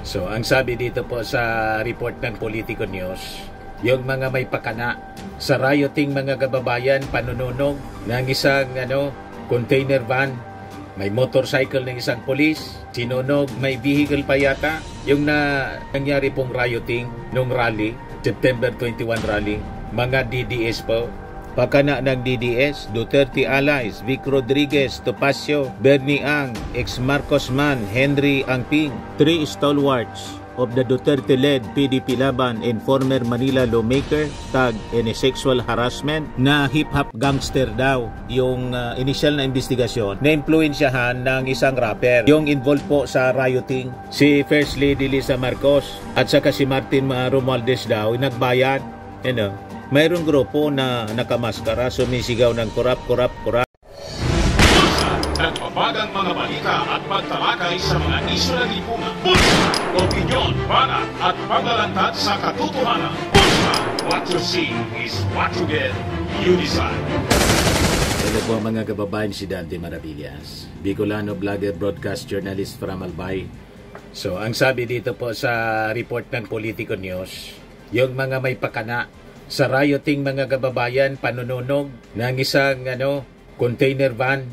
So, ang sabi dito po sa report ng Politico News, yung mga may pakana sa rioting mga kababayan, panununog ng isang container van, may motorcycle ng isang polis, sinunog, may vehicle pa yata. Yung nangyari pong rioting nung rally, September 21 rally, mga DDS po. Pakana ng DDS, Duterte allies, Vic Rodriguez, Topacio, Bernie Ang, ex-Marcos man, Henry Angping. 3 stalwarts of the Duterte-led PDP Laban and former Manila lawmaker tagged in a sexual harassment na hip-hop gangster daw yung initial na investigasyon na impluensyahan ng isang rapper. Yung involved po sa rioting, si First Lady Lisa Marcos at saka si Martin Romualdez daw, nagbayad. Mayroong grupo na nakamaskara, sumisigaw ng kurap. Nagpapagang mga balita at pagtalakay sa mga isyu na lipungan. Bulsa! Opinyon, banat at paglalantad sa katotohanan. Bulsa! What you see is what you get. You decide. Hello po mga kababayan, si Dante Maravillas, Bicolano vlogger, broadcast journalist from Albay. So, ang sabi dito po sa report ng Politico News, yung mga may pakana sa rioting mga kababayan, panununog ng isang container van,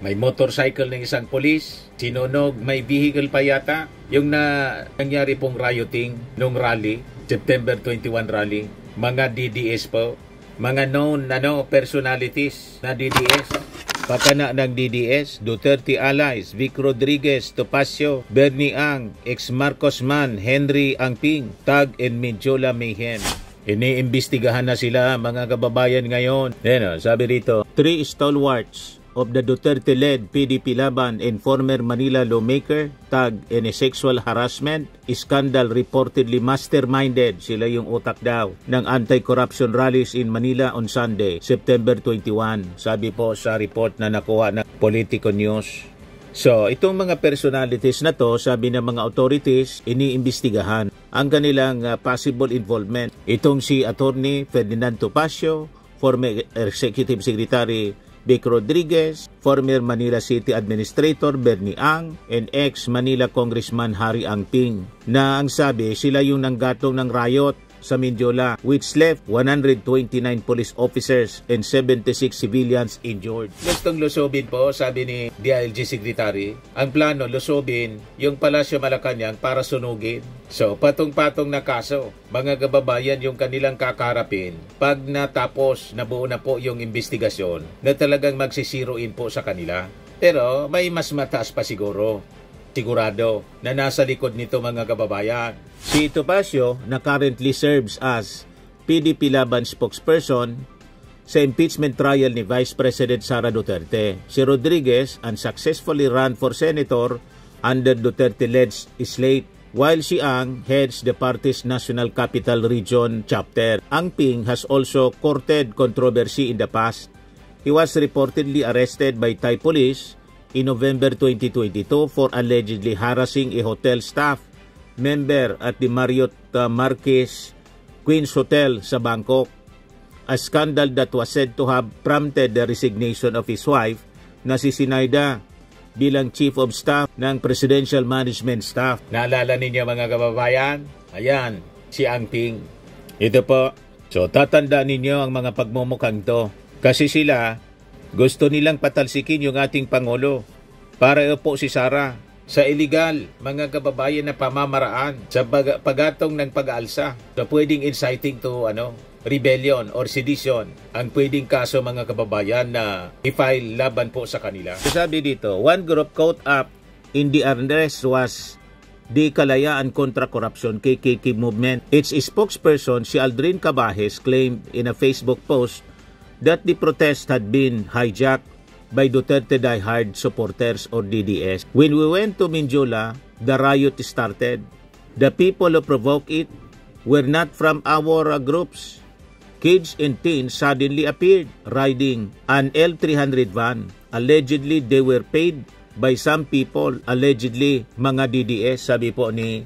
may motorcycle ng isang polis, sinunog, may vehicle pa yata. Yung nangyari pong rioting nung rally, September 21 rally, mga DDS po, mga known personalities na DDS. Pakana ng DDS, Duterte allies, Vic Rodriguez, Topacio, Bernie Ang, ex-Marcos man, Henry Angping, tag in Medjola mayhem. Iniimbestigahan na sila mga kababayan ngayon. Sabi rito, 3 stalwarts of the Duterte-led PDP Laban and former Manila lawmaker tagged in a sexual harassment scandal reportedly masterminded, sila yung utak daw, ng anti-corruption rallies in Manila on Sunday, September 21. Sabi po sa report na nakuha ng Politico News. So, itong mga personalities na to, sabi ng mga authorities, iniimbestigahan ang kanilang possible involvement. Itong si Attorney Ferdinand Topacio, former Executive Secretary Vic Rodriguez, former Manila City Administrator Bernie Ang, and ex-Manila Congressman Harry Angping, na ang sabi sila yung nanggatong ng riot sa Mindiola, which left 129 police officers and 76 civilians injured. Gustong lusobin po, sabi ni DILG Secretary, ang plano lusobin yung Palasyo Malacanang para sunugin. So, patong-patong na kaso, mga kababayan, yung kanilang kakarapin pag natapos, nabuo na po yung investigasyon na talagang magsisiruin po sa kanila. Pero may mas mataas pa sigurado na nasa likod nito mga kababayan. Si Topacio na currently serves as PDP Laban spokesperson sa impeachment trial ni Vice President Sara Duterte. Si Rodriguez unsuccessfully ran for senator under Duterte-led slate, while si Ang heads the party's National Capital Region chapter. Angping has also courted controversy in the past. He was reportedly arrested by Thai police in November 2022 for allegedly harassing a hotel staff member at the Marriott Marquis Queen's Hotel sa Bangkok. A scandal that was said to have prompted the resignation of his wife na si Sinaida bilang Chief of Staff ng Presidential Management Staff. Naalala ninyo mga kababayan? Ayan, si Angping. Ito po. So tatandaan ninyo ang mga pagmumukhang to. Kasi sila gusto nilang patalsikin yung ating Pangulo para upo si Sara sa illegal, mga kababayan, na pamamaraan sa pagatong ng pag-aalsa. So pwedeng inciting to rebellion or sedition ang pwedeng kaso mga kababayan na i-file laban po sa kanila. Sabi dito, one group caught up in the unrest was the Kalayaan Contra Corruption KKK movement. Its spokesperson, si Aldrin Cabajes, claimed in a Facebook post that the protest had been hijacked by Duterte diehard supporters or DDS. When we went to Mindiola, the riot started. The people who provoked it were not from our groups. Kids and teens suddenly appeared riding an L300 van. Allegedly, they were paid by some people, allegedly mga DDS, sabi po ni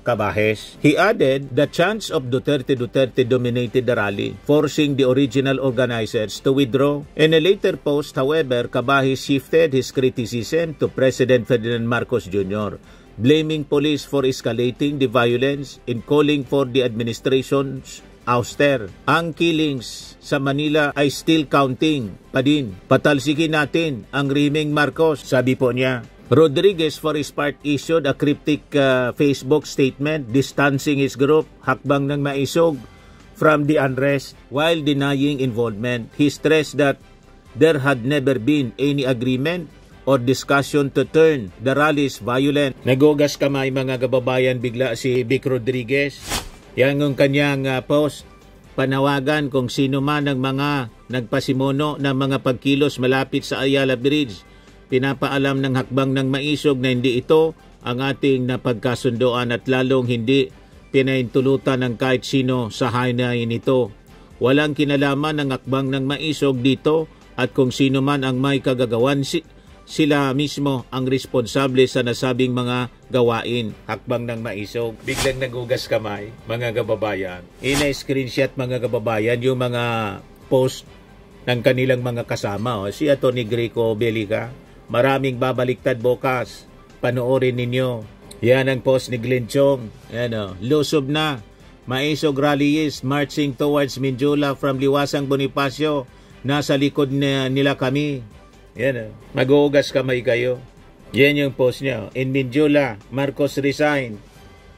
Cabajes. He added, the chants of Duterte dominated the rally, forcing the original organizers to withdraw. In a later post, however, Cabajes shifted his criticism to President Ferdinand Marcos Jr., blaming police for escalating the violence and calling for the administration's ouster. Ang killings sa Manila ay still counting pa din. Patalsikin natin ang rehimeng Marcos, sabi po niya. Rodriguez for his part issued a cryptic Facebook statement distancing his group, hakbang ng maisog, from the unrest while denying involvement. He stressed that there had never been any agreement or discussion to turn the rallies violent. Nagugas kamay mga kababayan bigla si Vic Rodriguez. Yan ang kanyang post. Panawagan kung sino man ang mga nagpasimono ng mga pagkilos malapit sa Ayala Bridge. Pinapaalam ng hakbang ng maisog na hindi ito ang ating napagkasundoan at lalong hindi pinaintulutan ng kahit sino sa hinain nito. Walang kinalaman ng hakbang ng maisog dito at kung sino man ang may kagagawan sila mismo ang responsable sa nasabing mga gawain. Hakbang ng maisog. Biglang nagugas kamay, mga kababayan. Ina-screenshot mga kababayan yung mga post ng kanilang mga kasama. Si Atty. Greco Belica. Maraming babaliktad bukas. Panoorin ninyo. Yan ang post ni Glenn Chong. Lusob na. Maisog rallies marching towards Mindula from Liwasang Bonifacio. Nasa likod nila kami. Yan, mag-uugas kamay kayo. Yan yung post niya. In Mindula, Marcos resign.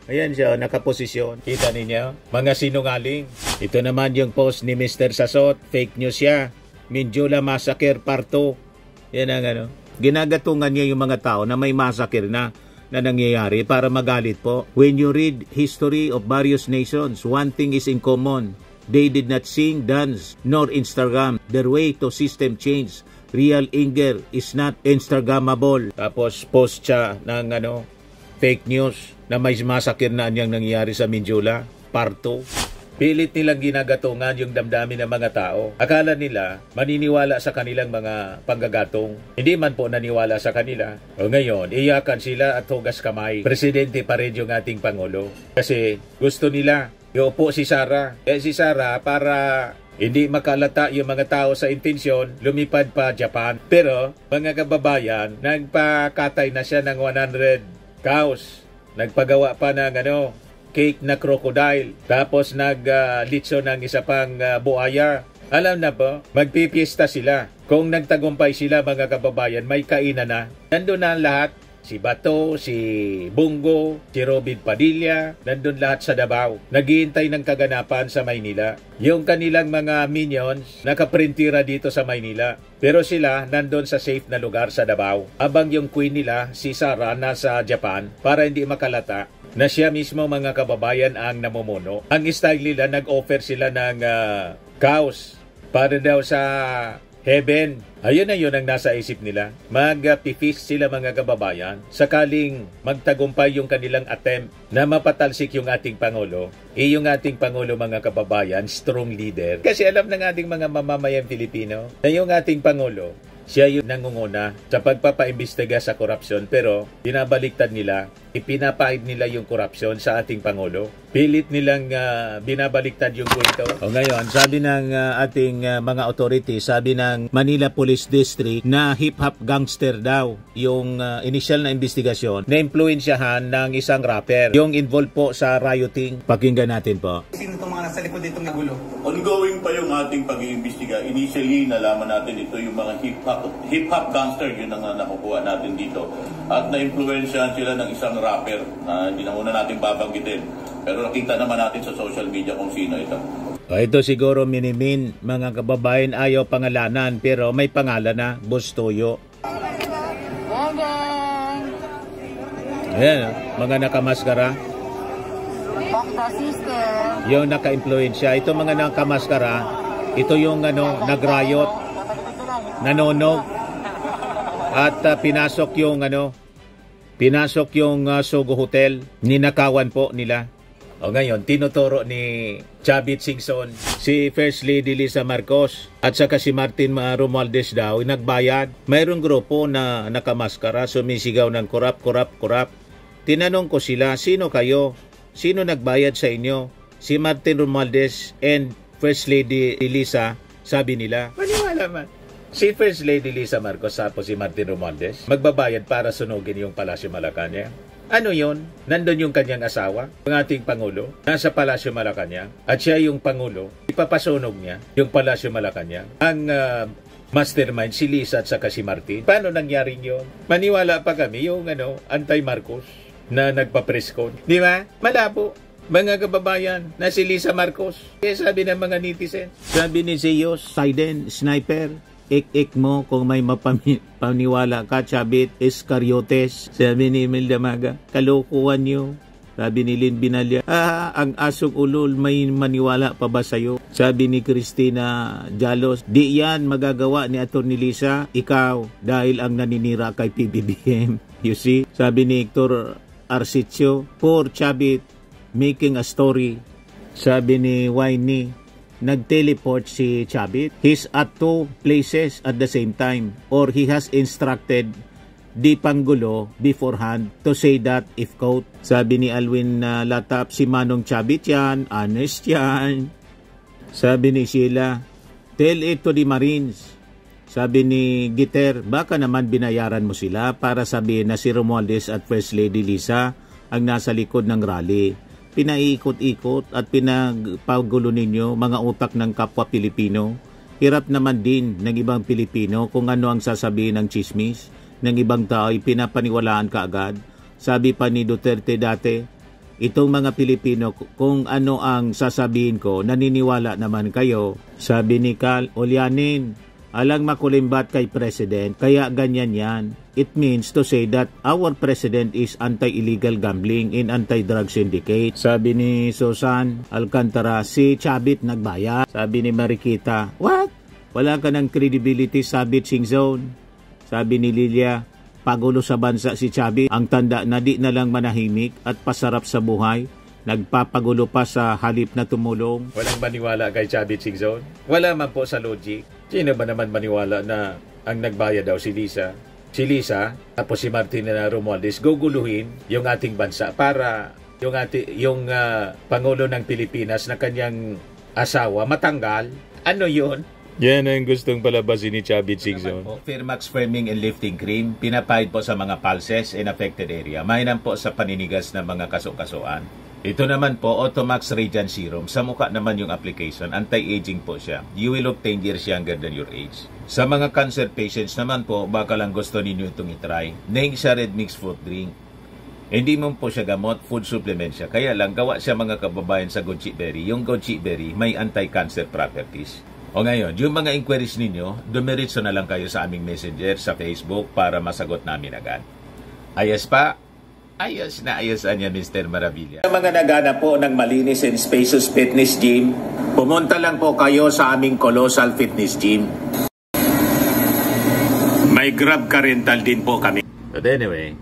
Ayan siya, nakaposisyon. Kita ninyo? Mga sinungaling. Ito naman yung post ni Mr. Sasot. Fake news siya. Mindula Massacre Part 2. Yan ang ginagatungan niya yung mga tao na may massacre na nangyayari para magalit po. When you read history of various nations, one thing is in common. They did not sing, dance, nor Instagram. Their way to system change. Real anger is not Instagrammable. Tapos post siya ng fake news na may massacre na niyang nangyayari sa Mindula, Part 2. Pilit nilang ginagatungan yung damdamin ng mga tao. Akala nila maniniwala sa kanilang mga panggagatong. Hindi man po naniwala sa kanila. O ngayon, iyakan sila at hugas kamay. Presidente pa rin yung ating Pangulo. Kasi gusto nila iupo si Sara. Si Sara para hindi makalata yung mga tao sa intensyon, lumipad pa Japan. Pero, mga kababayan, nagpakatay na siya ng 100 cows. Nagpagawa pa ng cake na crocodile. Tapos naglitso ng isa pang buhaya. Alam na po, magpipiesta sila. Kung nagtagumpay sila, mga kababayan, may kainan na. Nandun na lahat. Si Bato, si Bungo, si Robin Padilla, nandun lahat sa Davao. Naghihintay ng kaganapan sa Maynila. Yung kanilang mga minions, nakaprintira dito sa Maynila. Pero sila nandun sa safe na lugar sa Davao. Abang yung queen nila, si Sara, nasa Japan para hindi makalata na siya mismo, mga kababayan, ang namumuno. Ang style nila, nag-offer sila ng cows para daw sa heaven. Ayun na yun ang nasa isip nila. Mag-pifist sila, mga kababayan, sakaling magtagumpay yung kanilang attempt na mapatalsik yung ating Pangulo. Yung ating Pangulo, mga kababayan, strong leader. Kasi alam ng ating mga mamamayang Pilipino na yung ating Pangulo, siya yung nangunguna sa pagpapaimbestiga sa korupsyon, pero binabaliktad nila, ipinapahid nila yung korupsyon sa ating Pangulo. Pilit nilang binabaliktad yung kwento. O ngayon, sabi ng ating mga authorities, sabi ng Manila Police District na hip-hop gangster daw yung initial na investigasyon na impluensyahan ng isang rapper. Yung involved po sa rioting. Pakinggan natin po. Sino itong mga nasa likod ditong nagulo? Ongoing pa yung ating pag-iimbestiga. Initially, nalaman natin ito yung mga hip-hop gangster, yun ang nakukuha natin dito. At na-influensyahan sila ng isang rapper na hindi na muna natin babanggitin. Pero nakita naman natin sa social media kung sino ito. Ito siguro minimin, mga kababayan, ayaw pangalanan pero may pangalan na, Bustoyo. Ayan, mga nakamaskara. Yung naka-influensya. Ito mga nakamaskara, ito yung nag-riot, nanonog, at pinasok yung Sogo Hotel, ninakawan po nila. O ngayon, tinuturo ni Chavit Singson, si First Lady Lisa Marcos at saka si Martin Romualdez daw, nagbayad. Mayroong grupo na nakamaskara, sumisigaw ng korap. Tinanong ko sila, sino kayo? Sino nagbayad sa inyo? Si Martin Romualdez and First Lady Lisa, sabi nila. Maniwala man. Si First Lady Lisa Marcos tapos si Martin Romualdez magbabayad para sunugin yung Palasyo Malacanang. Ano yon? Nandun yung kanyang asawa, ang ating Pangulo, nasa Palasyo Malacanang, at siya yung Pangulo, ipapasunog niya yung Palasyo Malacanang. Ang mastermind, si Lisa at saka si Martin. Paano nangyari yun? Maniwala pa kami yung anti-Marcos na nagpa-press con. Di ba? Malabo. Mga kababayan, na si Lisa Marcos. Kaya sabi ng mga netizen, sabi ni Zeus, Siden, sniper, ik-ik mo kung may mapaniwala ka, Chavit, Iscariotes. Sabi ni Imelda Maga, kalokohan nyo. Sabi ni Lynn Binalya, ang asong ulol, may maniwala pa ba sa'yo? Sabi ni Cristina Jalos, di yan magagawa ni Atty. Lisa, ikaw, dahil ang naninira kay PBBM. You see? Sabi ni Hector Arcicio, poor Chavit, making a story. Sabi ni Winnie, nag-teleport si Chavit. He's at two places at the same time, or he has instructed Di Pangulo beforehand to say that if quote. Sabi ni Alwin Latap, si Manong Chavit yan, honest yan. Sabi ni Sheila, tell it to the Marines. Sabi ni Giter, baka naman binayaran mo sila para sabihin na si Romualdez at First Lady Lisa ang nasa likod ng rally. Pinaiikot-ikot at pinagpagulo ninyo mga utak ng kapwa Pilipino. Hirap naman din ng ibang Pilipino kung ano ang sasabihin ng chismis ng ibang tao ay pinapaniwalaan kaagad. Sabi pa ni Duterte dati, itong mga Pilipino kung ano ang sasabihin ko, naniniwala naman kayo. Sabi ni Cal Olyanin, alang makulimbat kay President, kaya ganyan yan. It means to say that our President is anti-illegal gambling in anti-drug syndicate. Sabi ni Susan Alcantara, si Chavit nagbayad. Sabi ni Marikita, what? Wala ka ng credibility, Sabit Singzone. Sabi ni Lilia, pagulo sa bansa si Chavit. Ang tanda na di na lang manahimik at pasarap sa buhay. Nagpapagulo pa sa halip na tumulong. Walang maniwala kay Chavit Singzone? Wala man po sa logic. Sino ba naman maniwala na ang nagbayad daw si Lisa? Si Lisa, tapos si Martin na Romualdez, guguluhin yung ating bansa para yung Pangulo ng Pilipinas na kanyang asawa matanggal. Ano yun? Yan ang gustong palabasin ni Chavit Singzone. Firmax Firming and Lifting Cream, pinapahid po sa mga pulses in affected area. Mainam po sa paninigas ng mga kaso-kasuan. Ito naman po, Automax Radiant Serum. Sa mukha naman yung application, anti-aging po siya. You will look 10 years younger than your age. Sa mga cancer patients naman po, baka lang gusto ninyo itong itry. Neng siya red mixed fruit drink. Hindi mo po siya gamot, food supplement siya. Kaya lang, gawa siya mga kababayan sa goji berry. Yung goji berry, may anti-cancer properties. O ngayon, yung mga inquiries ninyo, dumiritso na lang kayo sa aming messenger sa Facebook para masagot namin agad. Ayos pa? Ayos na ayos niya, Mr. Maravilla. Sa mga naghanap po ng malinis and spacious fitness gym, pumunta lang po kayo sa aming Colossal Fitness Gym. May Grab car rental din po kami. But anyway,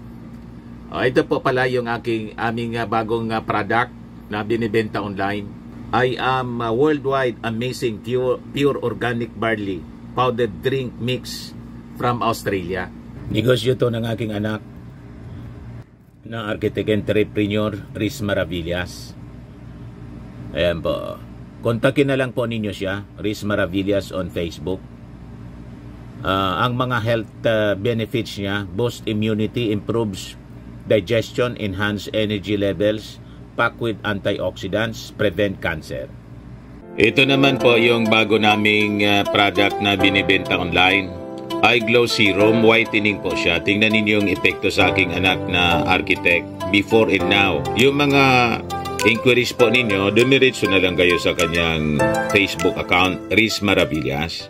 ito po pala yung aming bagong product na binibenta online. I am worldwide amazing pure organic barley powdered drink mix from Australia. Negosyo to ng aking anak na architect entrepreneur Riz Maravillas. Ayan po. Kontakin na lang po ninyo siya, Riz Maravillas on Facebook. Ang mga health benefits niya, boost immunity, improves digestion, enhance energy levels, packed with antioxidants, prevent cancer. Ito naman po yung bago naming product na binibenta online. Eye Glow Serum, whitening po siya. Tingnan ninyo yung epekto sa aking anak na architect before and now. Yung mga inquiries po ninyo, dumiretso na lang kayo sa kanyang Facebook account, Riz Maravillas.